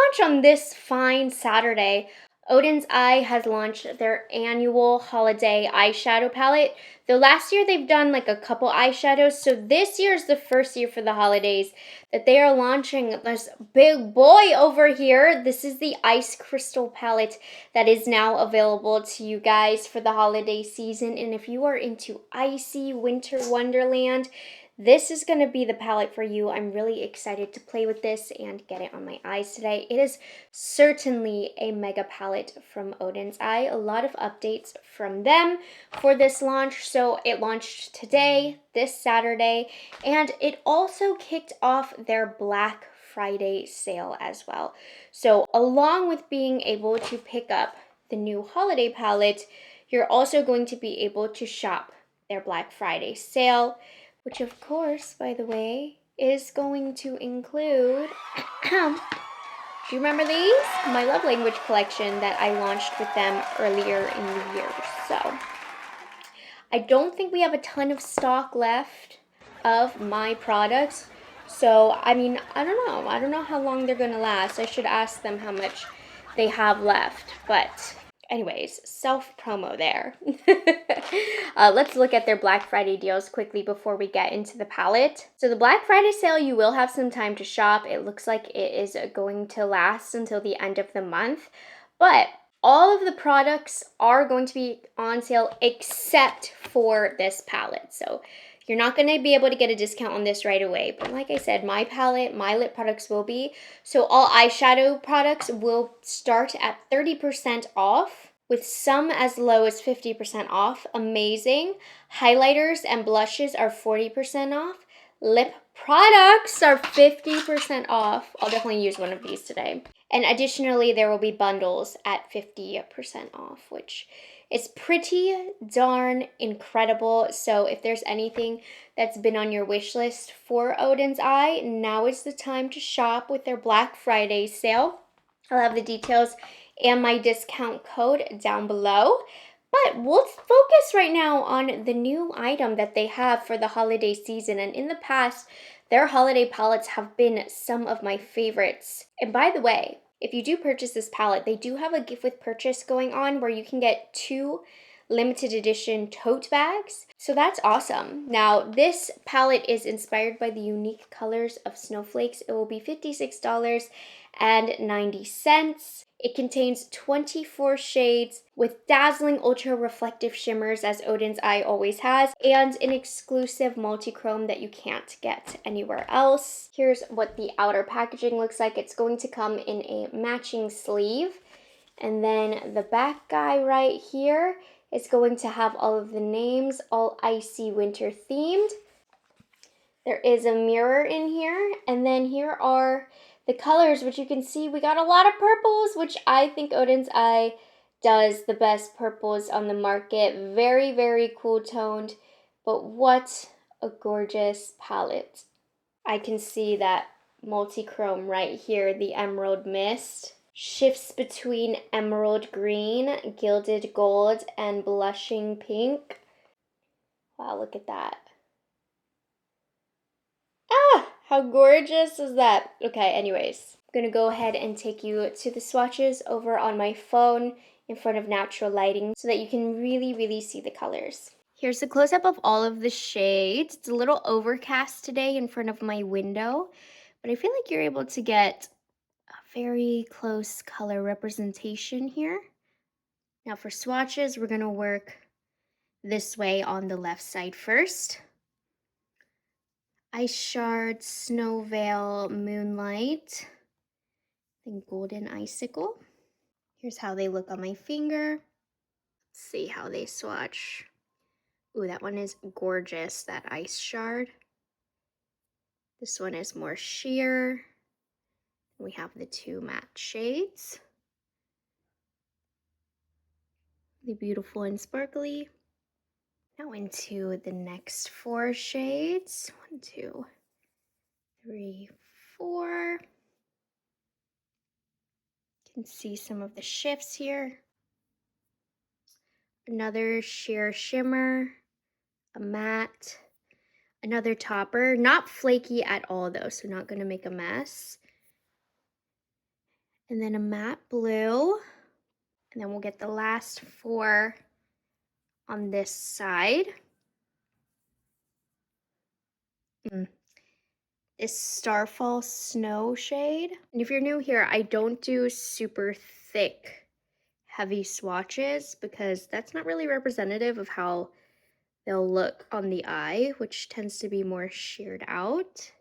launch on this fine Saturday. Odens Eye has launched their annual holiday eyeshadow palette. Though last year they've done like a couple eyeshadows, so this year is the first year for the holidays that they are launching this big boy over here. This is the Ice Crystal palette that is now available to you guys for the holiday season. And if you are into icy winter wonderland, this is going to be the palette for you. I'm really excited to play with this and get it on my eyes today. It is certainly a mega palette from Odens Eye. A lot of updates from them for this launch. So it launched today, this Saturday, and it also kicked off their Black Friday sale as well. So along with being able to pick up the new holiday palette, you're also going to be able to shop their Black Friday sale, which of course, by the way, is going to include, do you remember these? My love language collection that I launched with them earlier in the year. So I don't think we have a ton of stock left of my products. So, I mean, I don't know. I don't know how long they're going to last. I should ask them how much they have left. But anyways, self-promo there. Let's look at their Black Friday deals quickly before we get into the palette. So the Black Friday sale, you will have some time to shop. It looks like it is going to last until the end of the month. But all of the products are going to be on sale except for this palette. So you're not going to be able to get a discount on this right away. But like I said, my palette, my lip products will be. So all eyeshadow products will start at 30% off, with some as low as 50% off. Amazing. Highlighters and blushes are 40% off. Lip products are 50% off. I'll definitely use one of these today. And additionally, there will be bundles at 50% off, which is pretty darn incredible. So if there's anything that's been on your wish list for Odens Eye, now is the time to shop with their Black Friday sale. I'll have the details and my discount code down below. But we'll focus right now on the new item that they have for the holiday season. And in the past, their holiday palettes have been some of my favorites. And by the way, if you do purchase this palette, they do have a gift with purchase going on where you can get 2 limited edition tote bags. So that's awesome. Now, this palette is inspired by the unique colors of snowflakes. It will be $56.90. It contains 24 shades with dazzling ultra reflective shimmers, as Odens Eye always has, and an exclusive multi-chrome that you can't get anywhere else. Here's what the outer packaging looks like. It's going to come in a matching sleeve. And then the back guy right here is going to have all of the names, all icy winter themed. There is a mirror in here, and then here are the colors, which you can see we got a lot of purples, which I think Odens Eye does the best purples on the market. Very, very cool toned, but what a gorgeous palette. I can see that multi-chrome right here, the emerald mist. Shifts between emerald green, gilded gold, and blushing pink. Wow, look at that. Ah, how gorgeous is that? Okay, anyways, I'm gonna go ahead and take you to the swatches over on my phone in front of natural lighting so that you can really, really see the colors. Here's a close-up of all of the shades. It's a little overcast today in front of my window, but I feel like you're able to get a very close color representation here. Now for swatches, we're gonna work this way on the left side first. Ice Shard, Snow Veil, Moonlight, then Golden Icicle. Here's how they look on my finger. Let's see how they swatch. Ooh, that one is gorgeous, that Ice Shard. This one is more sheer. We have the 2 matte shades. The beautiful and sparkly. Now into the next 4 shades. 1, 2, 3, 4. You can see some of the shifts here. Another sheer shimmer, a matte, another topper. Not flaky at all though, so not gonna make a mess. and then a matte blue, and then we'll get the last 4 on this side. This Starfall Snow shade. And if you're new here, I don't do super thick, heavy swatches because that's not really representative of how they'll look on the eye, which tends to be more sheared out.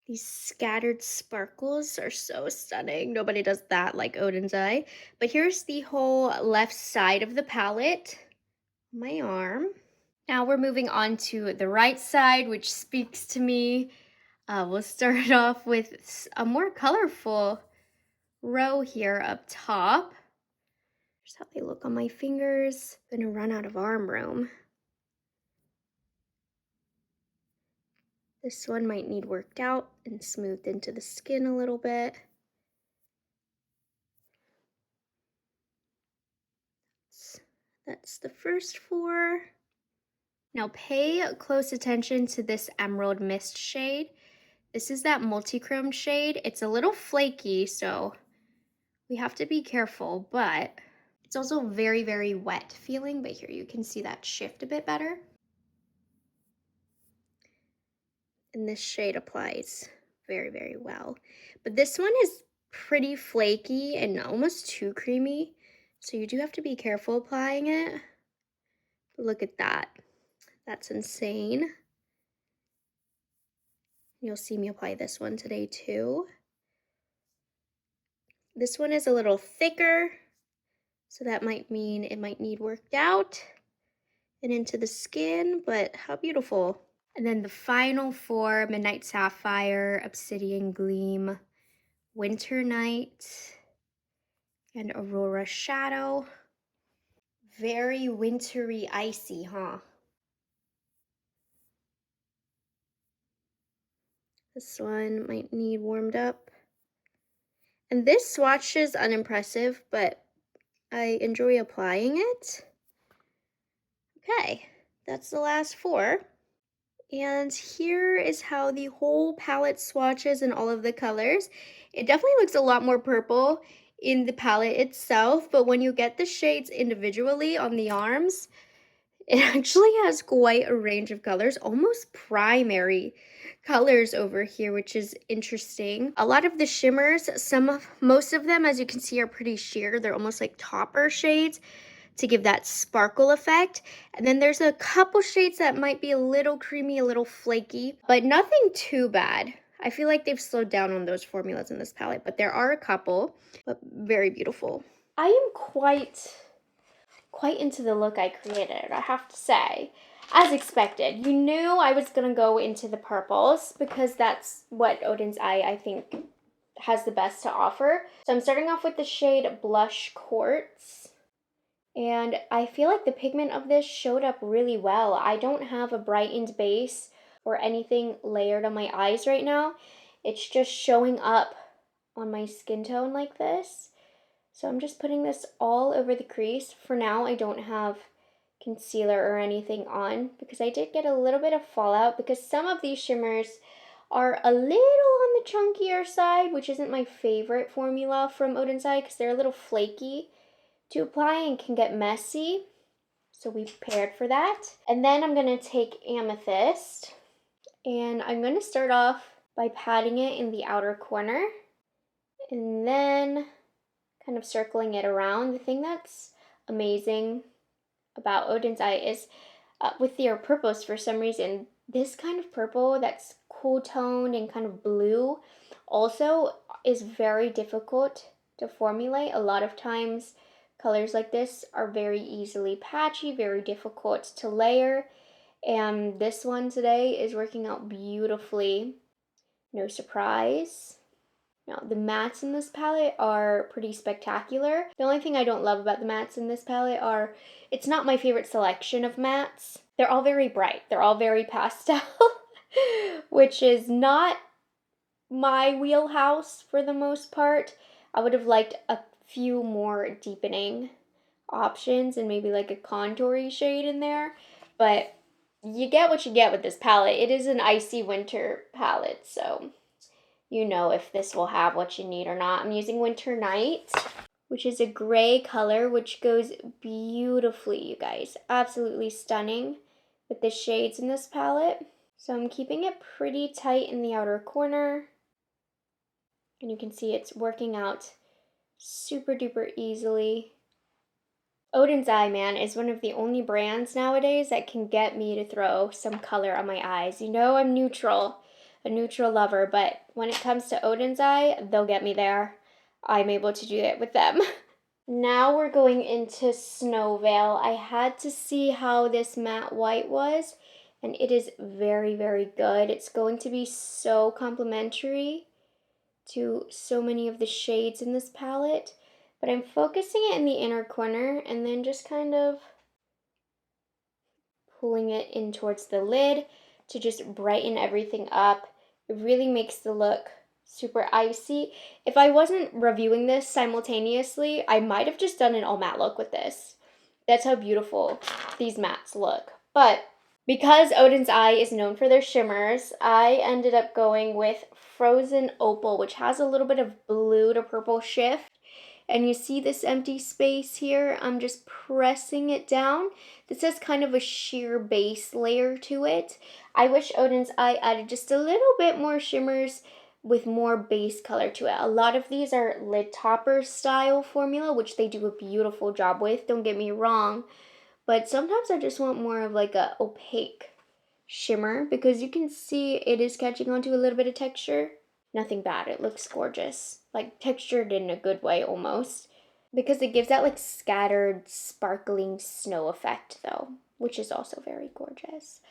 These scattered sparkles are so stunning. Nobody does that like Odens eye. But here's the whole left side of the palette, my arm. Now we're moving on to the right side, which speaks to me. We'll start off with a more colorful row here up top. Here's how they look on my fingers. I'm gonna run out of arm room. This one might need worked out and smoothed into the skin a little bit. That's the first 4. Now pay close attention to this Emerald Mist shade. This is that multi-chrome shade. It's a little flaky, so we have to be careful, but it's also very, very wet feeling, but here you can see that shift a bit better. And this shade applies very, very well. But this one is pretty flaky and almost too creamy, so you do have to be careful applying it. But look at that. That's insane. You'll see me apply this one today too. This one is a little thicker, so that might mean it might need worked out and into the skin, but how beautiful. And then the final 4, Midnight Sapphire, Obsidian Gleam, Winter Night, and Aurora Shadow. Very wintry, icy, huh? This one might need warmed up. And this swatch is unimpressive, but I enjoy applying it. Okay, that's the last 4. And here is how the whole palette swatches in all of the colors. It definitely looks a lot more purple in the palette itself, but when you get the shades individually on the arms, it actually has quite a range of colors, almost primary colors over here, which is interesting. A lot of the shimmers, most of them, as you can see, are pretty sheer. They're almost like topper shades to give that sparkle effect. And then there's a couple shades that might be a little creamy, a little flaky, but nothing too bad. I feel like they've slowed down on those formulas in this palette, but there are a couple, but very beautiful. I am quite into the look I created, I have to say. As expected, you knew I was gonna go into the purples because that's what Odens Eye, I think, has the best to offer. So I'm starting off with the shade Blush Quartz. And I feel like the pigment of this showed up really well. I don't have a brightened base or anything layered on my eyes right now. It's just showing up on my skin tone like this. So I'm just putting this all over the crease. For now, I don't have concealer or anything on because I did get a little bit of fallout because some of these shimmers are a little on the chunkier side, which isn't my favorite formula from Odens Eye because they're a little flaky to apply and can get messy. So we prepared for that. And then I'm going to take Amethyst and I'm going to start off by patting it in the outer corner and then kind of circling it around. The thing that's amazing about Odens Eye is with their purples, for some reason, this kind of purple that's cool toned and kind of blue also is very difficult to formulate. A lot of times colors like this are very easily patchy, very difficult to layer, and this one today is working out beautifully. No surprise. Now, the mattes in this palette are pretty spectacular. The only thing I don't love about the mattes in this palette are, it's not my favorite selection of mattes. They're all very bright. They're all very pastel, which is not my wheelhouse for the most part. I would have liked a few more deepening options and maybe like a contoury shade in there, but you get what you get with this palette. It is an icy winter palette, so you know if this will have what you need or not. I'm using Winter Night, which is a gray color, which goes beautifully, you guys. Absolutely stunning with the shades in this palette. So I'm keeping it pretty tight in the outer corner. And you can see it's working out super duper easily. Odens Eye, man, is one of the only brands nowadays that can get me to throw some color on my eyes. You know I'm neutral, a neutral lover, but when it comes to Odens Eye, they'll get me there. I'm able to do it with them. Now we're going into Snow Veil. I had to see how this matte white was, and it is very, very good. It's going to be so complementary to so many of the shades in this palette, but I'm focusing it in the inner corner and then just kind of pulling it in towards the lid to just brighten everything up. It really makes the look super icy. If I wasn't reviewing this simultaneously, I might have just done an all matte look with this. That's how beautiful these mattes look. But because Odens Eye is known for their shimmers, I ended up going with Frozen Opal, which has a little bit of blue to purple shift. And you see this empty space here? I'm just pressing it down. This has kind of a sheer base layer to it. I wish Odens Eye added just a little bit more shimmers with more base color to it. A lot of these are lid topper style formula, which they do a beautiful job with, don't get me wrong. But sometimes I just want more of like a opaque shimmer because you can see it is catching onto a little bit of texture. Nothing bad, it looks gorgeous. Like textured in a good way almost. Because it gives that like scattered, sparkling snow effect though, which is also very gorgeous.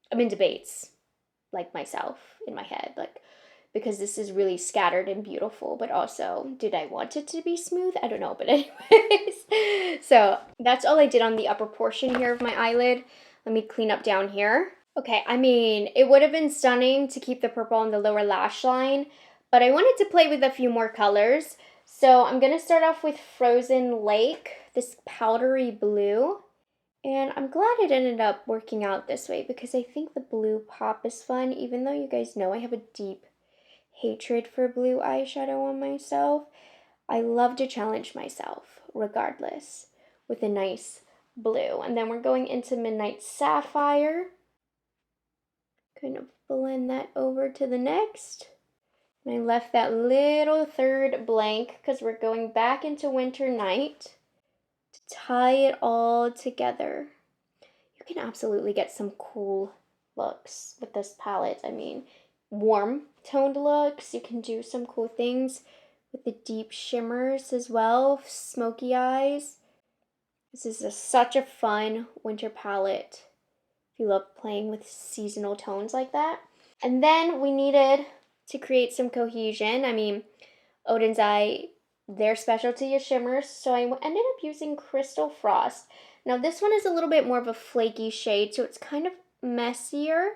I'm in debates, like myself, in my head, like, because this is really scattered and beautiful, but also, did I want it to be smooth? I don't know, but anyways. So that's all I did on the upper portion here of my eyelid. Let me clean up down here. Okay, I mean, it would have been stunning to keep the purple on the lower lash line, but I wanted to play with a few more colors. So I'm going to start off with Frozen Lake, this powdery blue. And I'm glad it ended up working out this way because I think the blue pop is fun, even though you guys know I have a deep hatred for blue eyeshadow on myself. I love to challenge myself, regardless, with a nice blue. And then we're going into Midnight Sapphire. Kind of blend that over to the next. And I left that little third blank because we're going back into Winter Night to tie it all together. You can absolutely get some cool looks with this palette. I mean, warm toned looks. You can do some cool things with the deep shimmers as well, smoky eyes. This is such a fun winter palette if you love playing with seasonal tones like that. And then we needed to create some cohesion. I mean, Odens Eye, their specialty is shimmers, so I ended up using Crystal Frost. Now this one is a little bit more of a flaky shade, so it's kind of messier,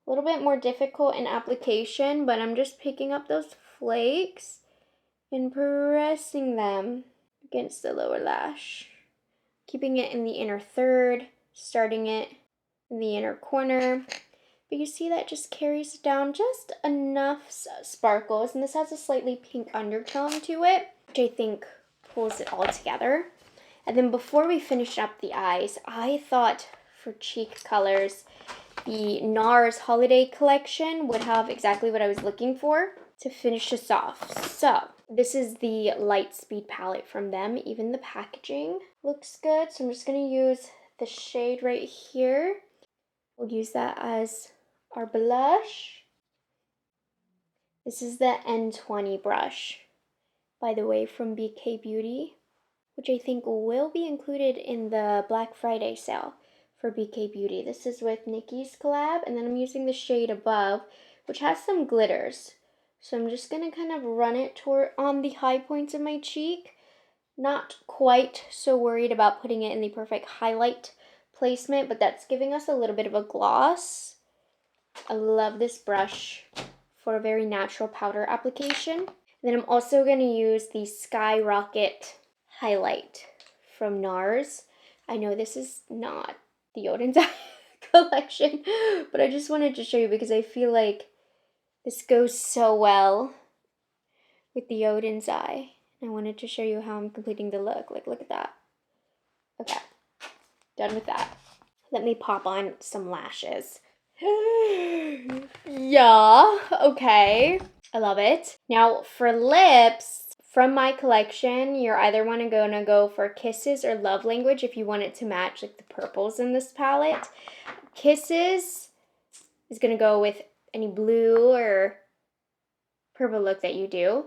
a little bit more difficult in application, but I'm just picking up those flakes and pressing them against the lower lash, keeping it in the inner third, starting it in the inner corner. But you see that just carries down just enough sparkles, and this has a slightly pink undertone to it, which I think pulls it all together. And then before we finish up the eyes, I thought for cheek colors, the NARS Holiday Collection would have exactly what I was looking for to finish us off. So this is the Lightspeed palette from them. Even the packaging looks good. So I'm just going to use the shade right here. We'll use that as our blush. This is the N20 brush, by the way, from BK Beauty, which I think will be included in the Black Friday sale for BK Beauty. This is with Nikki's collab, and then I'm using the shade above, which has some glitters. So I'm just gonna kind of run it on the high points of my cheek. Not quite so worried about putting it in the perfect highlight placement, but that's giving us a little bit of a gloss. I love this brush for a very natural powder application. And then I'm also going to use the Skyrocket highlight from NARS. I know this is not the Odens Eye collection, but I just wanted to show you because I feel like this goes so well with the Odens Eye. I wanted to show you how I'm completing the look. Like, look at that. Okay, done with that. Let me pop on some lashes. Yeah, okay. I love it. Now for lips, from my collection, you're either gonna go for Kisses or Love Language if you want it to match like the purples in this palette. Kisses is gonna go with any blue or purple look that you do,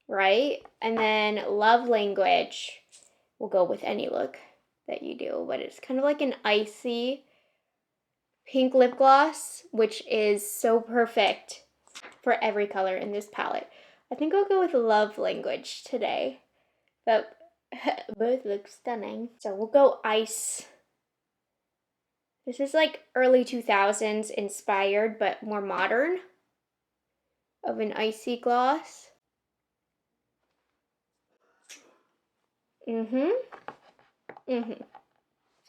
right? And then Love Language will go with any look that you do, but it's kind of like an icy pink lip gloss, which is so perfect for every color in this palette. I think I'll go with Love Language today, but both look stunning. So we'll go ice. This is like early 2000s inspired, but more modern of an icy gloss.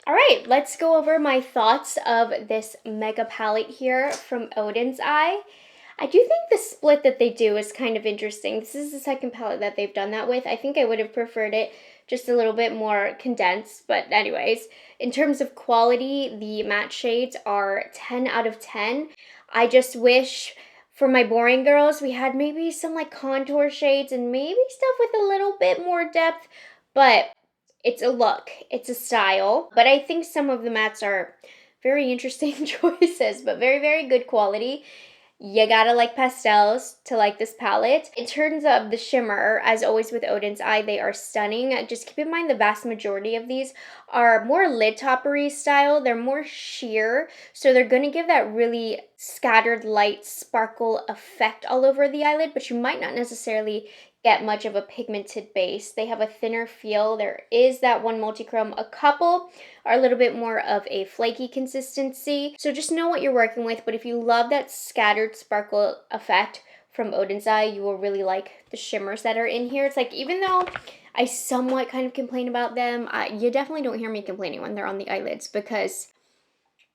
All right, let's go over my thoughts of this mega palette here from Odens Eye. I do think the split that they do is kind of interesting. This is the second palette that they've done that with. I think I would have preferred it just a little bit more condensed, but anyways, in terms of quality, the matte shades are 10 out of 10. I just wish for my boring girls, we had maybe some like contour shades and maybe stuff with a little bit more depth, but it's a look, it's a style. But I think some of the mattes are very interesting choices, but very, very good quality. You gotta like pastels to like this palette. In terms of the shimmer, as always with Odens Eye, they are stunning. Just keep in mind the vast majority of these are more lid toppery style. They're more sheer, so they're gonna give that really scattered light sparkle effect all over the eyelid, but you might not necessarily get much of a pigmented base. They have a thinner feel. There is that one multi-chrome. A couple are a little bit more of a flaky consistency. So just know what you're working with. But if you love that scattered sparkle effect from Odens Eye, you will really like the shimmers that are in here. It's like, even though I somewhat kind of complain about them, you definitely don't hear me complaining when they're on the eyelids because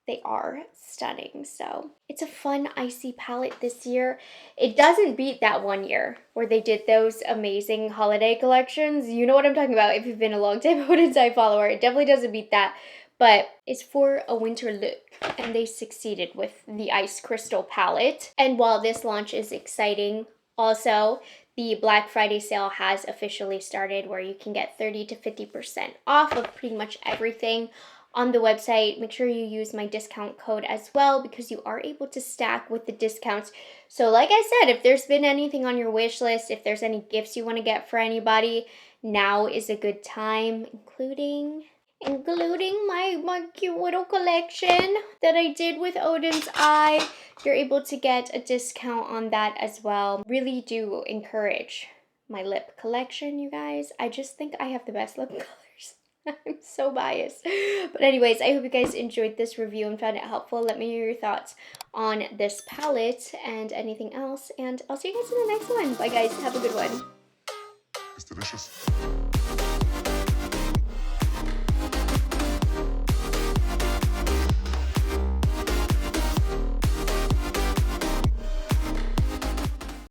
they are stunning. So it's a fun icy palette this year. It doesn't beat that one year where they did those amazing holiday collections. You know what I'm talking about if you've been a long time Odens Eye follower. It definitely doesn't beat that, but it's for a winter look and they succeeded with the Ice Crystal palette. And while this launch is exciting, also the Black Friday sale has officially started where you can get 30 to 50% off of pretty much everything on the website. Make sure you use my discount code as well because you are able to stack with the discounts. So like I said, if there's been anything on your wish list, if there's any gifts you want to get for anybody, now is a good time, including my cute little collection that I did with Odens Eye. You're able to get a discount on that as well. Really do encourage my lip collection, you guys. I just think I have the best lip colors. I'm so biased. But anyways, I hope you guys enjoyed this review and found it helpful. Let me hear your thoughts on this palette and anything else. And I'll see you guys in the next one. Bye guys. Have a good one. It's delicious.